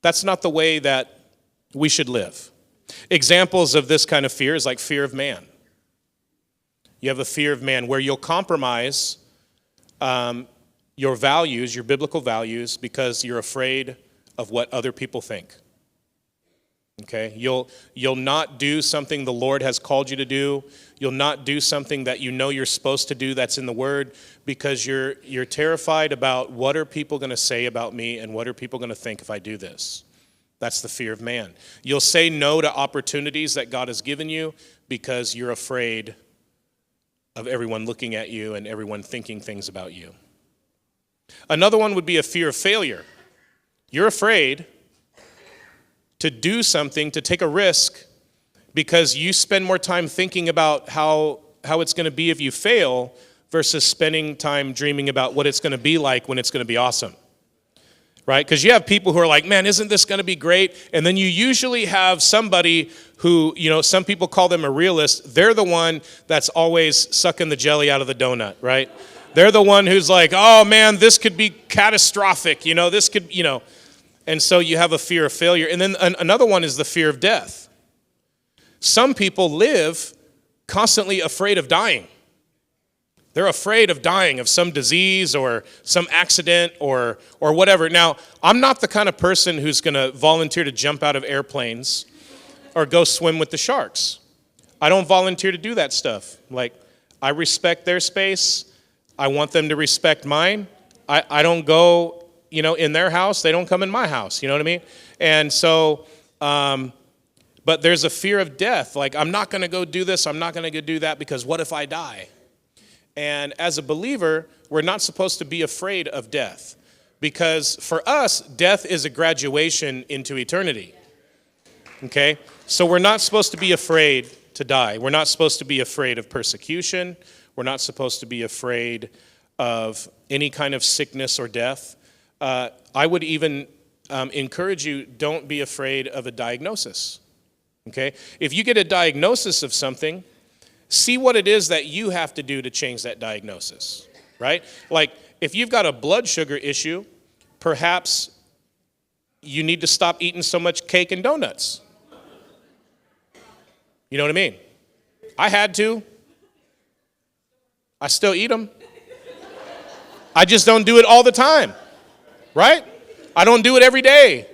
That's not the way that we should live. Examples of this kind of fear is like fear of man. You have a fear of man where you'll compromise your values, your biblical values, because you're afraid of what other people think. Okay? You'll not do something the Lord has called you to do. You'll not do something that you know you're supposed to do that's in the Word because you're terrified about what are people going to say about me and what are people going to think if I do this. That's the fear of man. You'll say no to opportunities that God has given you because you're afraid of everyone looking at you and everyone thinking things about you. Another one would be a fear of failure. You're afraid to do something, to take a risk, because you spend more time thinking about how it's going to be if you fail versus spending time dreaming about what it's going to be like when it's going to be awesome. Right? Because you have people who are like, man, isn't this going to be great? And then you usually have somebody who, some people call them a realist. They're the one that's always sucking the jelly out of the donut, right? They're the one who's like, oh man, this could be catastrophic. This could, And so you have a fear of failure. And then another one is the fear of death. Some people live constantly afraid of dying. They're afraid of dying of some disease or some accident or whatever. Now, I'm not the kind of person who's going to volunteer to jump out of airplanes or go swim with the sharks. I don't volunteer to do that stuff. Like, I respect their space. I want them to respect mine. I don't go, in their house. They don't come in my house. You know what I mean? And so, but there's a fear of death. Like, I'm not going to go do this. I'm not going to go do that because what if I die? And as a believer, we're not supposed to be afraid of death because for us, death is a graduation into eternity. Okay? So we're not supposed to be afraid to die. We're not supposed to be afraid of persecution. We're not supposed to be afraid of any kind of sickness or death. I would even encourage you, don't be afraid of a diagnosis. Okay? If you get a diagnosis of something, see what it is that you have to do to change that diagnosis, right? Like, if you've got a blood sugar issue, perhaps you need to stop eating so much cake and donuts. You know what I mean? I had to. I still eat them. I just don't do it all the time, right? I don't do it every day.